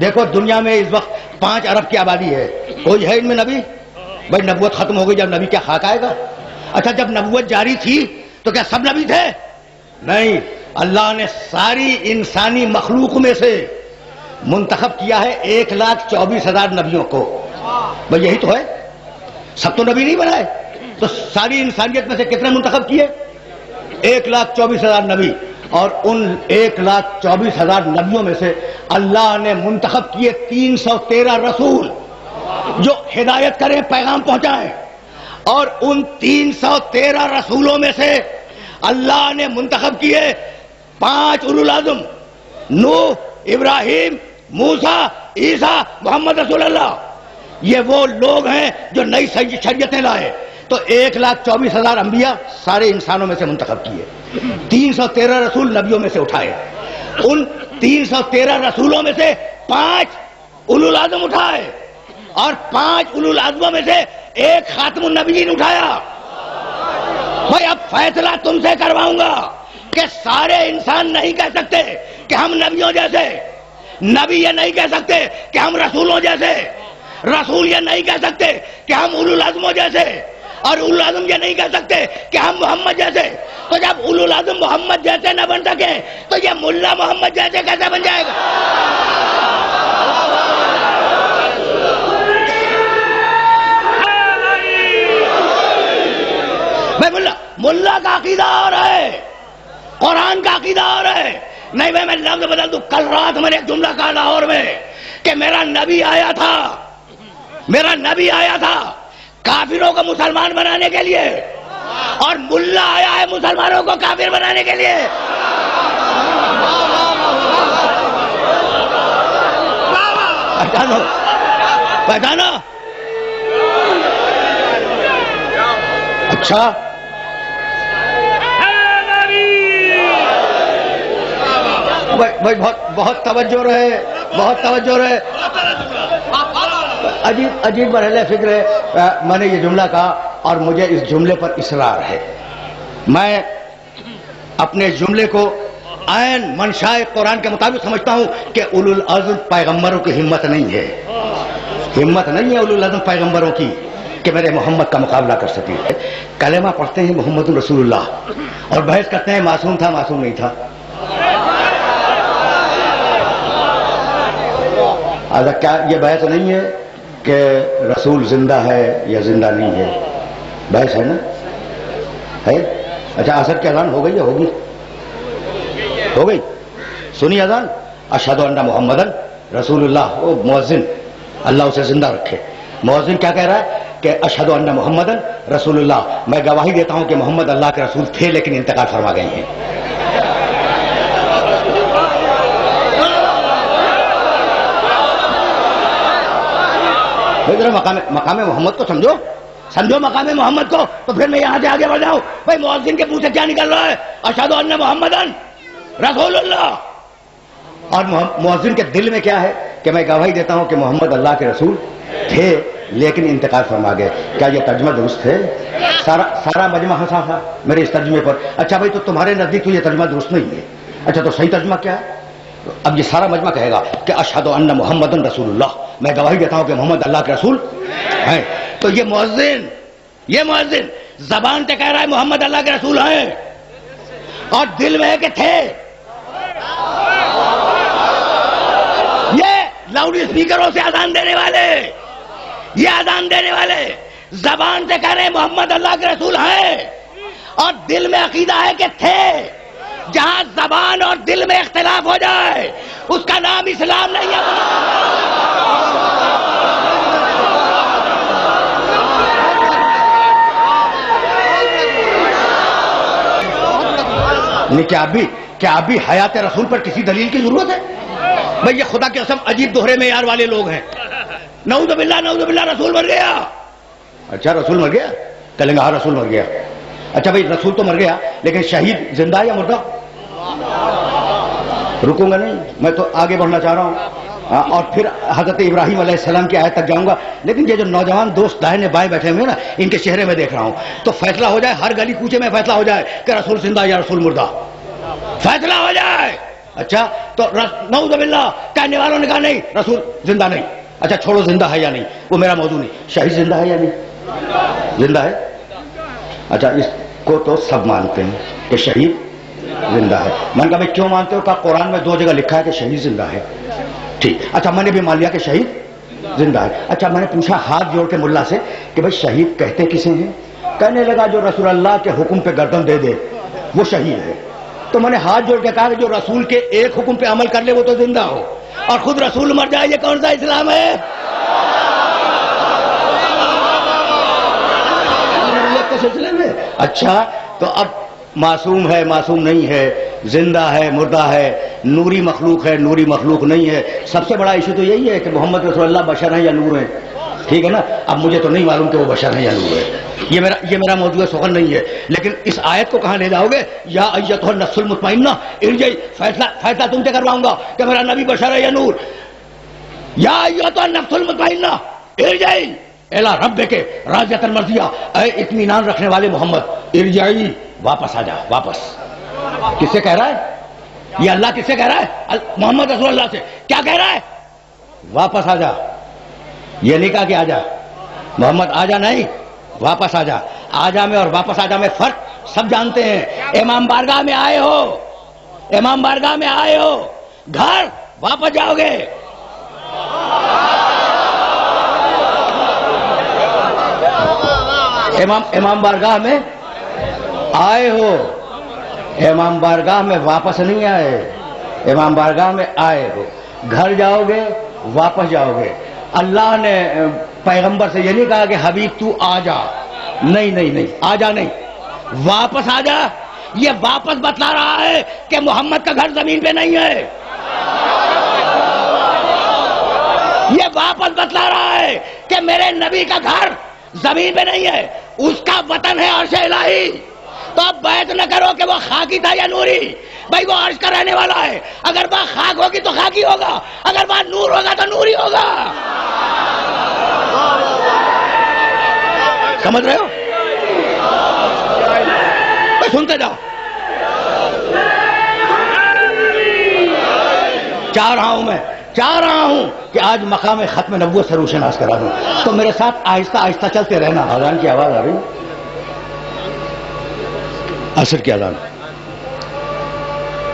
دیکھو دنیا میں اس وقت 5 ارب کی آبادی ہے، کوئی ہے ان میں نبی؟ بھائی نبوت ختم ہو گئی، جب نبی کیا خاک آئے گا؟ اچھا جب نبوت جاری تھی تو کیا سب نبی تھے؟ نہیں، اللہ نے ساری انسانی مخلوق میں سے منتخب کیا ہے 1,24,000 نبیوں کو۔ بھائی یہی تو ہے، سب تو نبی نہیں بنائے، تو ساری انسانیت میں سے کتنے منتخب کیے؟ 1,24,000 نبی، اور ان 1,24,000 نبیوں میں سے اللہ نے منتخب کیے 313 رسول جو ہدایت کریں، پیغام پہنچائیں، اور ان 313 رسولوں میں سے اللہ نے منتخب کیے 5 اولو العزم، نوح، ابراہیم، موسیٰ، عیسیٰ، محمد رسول اللہ۔ یہ وہ لوگ ہیں جو نئی شریعتیں لائے۔ تو 1,24,000 انبیاء سارے انسانوں میں سے منتخب کیے، 313 رسول نبیوں میں سے اٹھائے، ان 313 رسولوں میں سے 5 اولو العزم اٹھائے، اور 5 اولو العزموں میں سے ایک خاتم النبیین اٹھایا۔ بھائی اب فیصلہ تم سے کرواؤں گا کہ سارے انسان نہیں کہہ سکتے کہ ہم نبیوں جیسے، نبی یہ نہیں کہہ سکتے کہ ہم رسولوں جیسے، رسول یہ نہیں کہہ سکتے کہ ہم اولو العزموں جیسے، اور اولو العزم یہ نہیں کہہ سکتے کہ ہم محمد جیسے۔ تو جب اولو العزم محمد جیسے نہ بن سکے تو یہ ملا محمد جیسے کیسے بن جائے گا؟ بھائی ملا کا عقیدہ اور ہے، قرآن کا عقیدہ اور ہے۔ نہیں بھائی میں لفظ بدل دوں، کل رات میں نے ایک جملہ کہا لاہور میں کہ میرا نبی آیا تھا، میرا نبی آیا تھا کافروں کو مسلمان بنانے کے لیے، اور ملا آیا ہے مسلمانوں کو کافر بنانے کے لیے۔ پہچانو پہچانو۔ اچھا بھائی بہت توجہ رہے، بہت توجہ رہے۔ عجیب مرحلہ فکر ہے۔ میں نے یہ جملہ کہا اور مجھے اس جملے پر اصرار ہے۔ میں اپنے جملے کو عین منشاء قرآن کے مطابق سمجھتا ہوں کہ اولو العزم پیغمبروں کی ہمت نہیں ہے، ہمت نہیں ہے اولو العزم پیغمبروں کی کہ میرے محمد کا مقابلہ کر سکے۔ کلمہ پڑھتے ہیں محمد رسول اللہ اور بحث کرتے ہیں معصوم تھا معصوم نہیں تھا۔ کیا یہ بحث نہیں ہے کہ رسول زندہ ہے یا زندہ نہیں ہے؟ بحث ہے نا، ہے؟ اچھا عصر کی اذان ہو گئی یا ہوگی؟ ہو گئی؟ سنی اذان؟ اشہد ان محمدن رسول اللہ۔ وہ مؤذن اللہ اسے زندہ رکھے، مؤذن کیا کہہ رہا ہے کہ اشہد ان محمدن رسول اللہ، میں گواہی دیتا ہوں کہ محمد اللہ کے رسول تھے لیکن انتقال فرما گئے ہیں۔ مقام محمد کو سمجھو، سمجھو مقام محمد کو، تو پھر میں یہاں سے آگے بڑھ جاؤں۔ بھائی مؤذن کے منہ سے کیا نکل رہا ہے؟ اشہد ان محمدن رسول اللہ۔ اور مؤذن کے دل میں کیا ہے کہ میں گواہی دیتا ہوں کہ محمد اللہ کے رسول تھے لیکن انتقال فرما گئے۔ کیا یہ ترجمہ درست ہے؟ سارا مجمع ہنسا تھا میرے اس ترجمے پر۔ اچھا بھائی تو تمہارے نزدیک تو یہ ترجمہ درست نہیں ہے، اچھا تو صحیح ترجمہ کیا ہے؟ اب یہ سارا مجمع کہے گا کہ اشہد ان محمد رسول اللہ، میں گواہی دیتا ہوں کہ محمد اللہ کے رسول ہیں۔ تو یہ مؤذن زبان سے کہہ رہا ہے محمد اللہ کے رسول ہیں، اور دل میں ہے کہ تھے۔ یہ لاؤڈ اسپیکروں سے اذان دینے والے، یہ اذان دینے والے زبان سے کہہ رہے ہیں محمد اللہ کے رسول ہیں، اور دل میں عقیدہ ہے کہ تھے۔ جہاں زبان اور دل میں اختلاف ہو جائے اس کا نام اسلام نہیں ہے۔ کیا ابھی حیات رسول پر کسی دلیل کی ضرورت ہے؟ بھئی یہ خدا کی قسم عجیب دوہرے معیار والے لوگ ہیں۔ نعوذ باللہ رسول مر گیا۔ اچھا رسول مر گیا؟ کہیں گے ہاں رسول مر گیا۔ اچھا بھئی رسول تو مر گیا لیکن شہید زندہ یا مردہ؟ رکوں گا نہیں، میں تو آگے بڑھنا چاہ رہا ہوں اور پھر حضرت ابراہیم علیہ السلام کی آیت تک جاؤں گا۔ لیکن یہ جو نوجوان دوست دائیں بائیں بیٹھے ہوئے نا، ان کے چہرے میں دیکھ رہا ہوں تو فیصلہ ہو جائے، ہر گلی کوچے میں فیصلہ ہو جائے کہ رسول زندہ یا رسول مردہ، فیصلہ ہو جائے۔ اچھا تو نعوذ باللہ کہنے والوں نے کہا نہیں رسول زندہ نہیں. اچھا چھوڑو زندہ ہے یا نہیں وہ میرا موضوع نہیں, شہید زندہ ہے یا نہیں؟ زندہ ہے. اچھا اس کو تو سب مانتے ہیں کہ شہید زندہ ہے. میں نے کہا بھائی کیوں مانتے ہو؟ کہا قرآن میں 2 جگہ لکھا ہے کہ شہید زندہ ہے. ٹھیک, اچھا میں نے بھی مان لیا کہ شہید زندہ ہے. اچھا میں نے پوچھا ہاتھ جوڑ کے ملا سے کہ بھائی شہید کہتے کسے ہیں؟ کہنے لگا جو رسول اللہ کے حکم پہ گردن دے دے وہ شہید ہے. تو میں نے ہاتھ جوڑ کے کہا کہ جو رسول کے ایک حکم پہ عمل کر لے وہ تو زندہ ہو, اور خود رسول مر جائے یہ کون سا اسلام ہے؟ سلسلے میں. اچھا تو اب معصوم ہے معصوم نہیں ہے, زندہ ہے مردہ ہے, نوری مخلوق ہے نوری مخلوق نہیں ہے. سب سے بڑا ایشو تو یہی ہے کہ محمد رسول اللہ بشر ہیں یا نور ہیں. ٹھیک ہے نا. اب مجھے تو نہیں معلوم کہ وہ بشر ہیں یا نور ہے, یہ میرا موضوع سخن نہیں ہے. لیکن اس آیت کو کہاں لے جاؤ گے؟ یا ایتھا النفس المطمئنہ ارجعی, فیصلہ تم سے کرواؤں گا کہ میرا نبی بشر ہے یا نور. یا ایتھا النفس المطمئنہ ارجعی الی ربک راضیۃ مرضیہ, اے اطمینان رکھنے والے محمد ارجعی واپس آ جا. واپس کس سے کہہ رہا ہے یہ؟ اللہ کس سے کہہ رہا ہے؟ محمد رسول اللہ سے. کیا کہہ رہا ہے؟ واپس آ جا. یہ نہیں کہا کہ آ جا محمد, آ جا نہیں, واپس آ جا. آ جا میں اور واپس آ جا میں فرق سب جانتے ہیں. امام بارگاہ میں آئے ہو, امام بارگاہ میں آئے ہو, گھر واپس جاؤ گے. امام بارگاہ میں آئے ہو, امام بارگاہ میں واپس نہیں آئے, امام بارگاہ میں آئے ہو. گھر جاؤ گے واپس جاؤ گے. اللہ نے پیغمبر سے یہ نہیں کہا کہ حبیب تو آ جا, نہیں نہیں نہیں, آ جا نہیں, واپس آ جا. یہ واپس بتلا رہا ہے کہ محمد کا گھر زمین پہ نہیں ہے. یہ واپس بتلا رہا ہے کہ میرے نبی کا گھر زمین پہ نہیں ہے, اس کا وطن ہے عرش الہی. تو اب بیعت نہ کرو کہ وہ خاکی تھا یا نوری, بھائی وہ عرش کا رہنے والا ہے. اگر وہاں خاک ہوگی تو خاکی ہوگا, اگر وہاں نور ہوگا تو نوری ہوگا. سمجھ رہے ہو؟ بھائی سنتے جاؤ. چاہ رہا ہوں کہ آج مقام ختم نبوت سے روشناس کرا دوں. تو میرے ساتھ آہستہ آہستہ چلتے رہنا. اذان کی آواز آ رہی, عصر کی اذان,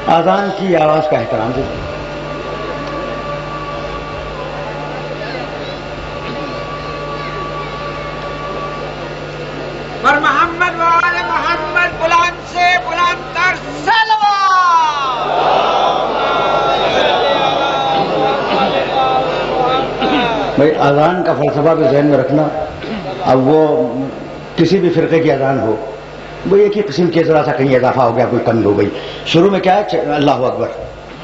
اذان کی آواز کا احترام دیجیے. پر محمد وآل محمد بلند سے بلند تر صلوات. بھائی اذان کا فلسفہ بھی ذہن میں رکھنا. اب وہ کسی بھی فرقے کی اذان ہو, وہ ایک ہی قسم کی ذرا سا کہیں اضافہ ہو گیا, کوئی کمی ہو گئی. شروع میں کیا ہے؟ اللہ اکبر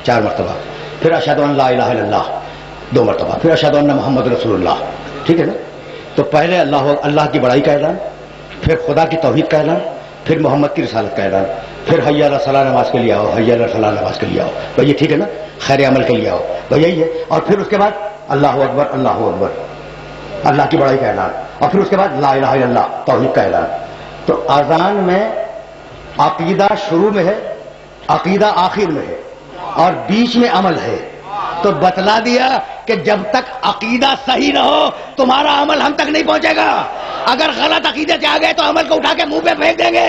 4 مرتبہ, پھر اشہد ان لا الہ الا اللہ 2 مرتبہ, پھر اشہد ان محمد رسول اللہ. ٹھیک ہے نا. تو پہلے اللہ کی بڑائی کا اعلان, پھر خدا کی توحید کا اعلان, پھر محمد کی رسالت کا اعلان, پھر حی علی الصلاۃ نماز کے لیے آؤ, حی علی الفلاح نماز کے لیے آؤ. بھائی یہ ٹھیک ہے نا, خیر عمل کے لیے آؤ, بھائی یہی ہے. اور پھر اس کے بعد اللہ اکبر اللہ کی بڑائی کا اعلان, اور پھر اس کے بعد لا الہ الا اللہ توحید کا اعلان. تو اذان میں عقیدہ شروع میں ہے, عقیدہ آخر میں ہے, اور بیچ میں عمل ہے. تو بتلا دیا کہ جب تک عقیدہ صحیح نہ ہو تمہارا عمل ہم تک نہیں پہنچے گا. اگر غلط عقیدے سے آ گئے تو عمل کو اٹھا کے منہ پہ پھینک دیں گے.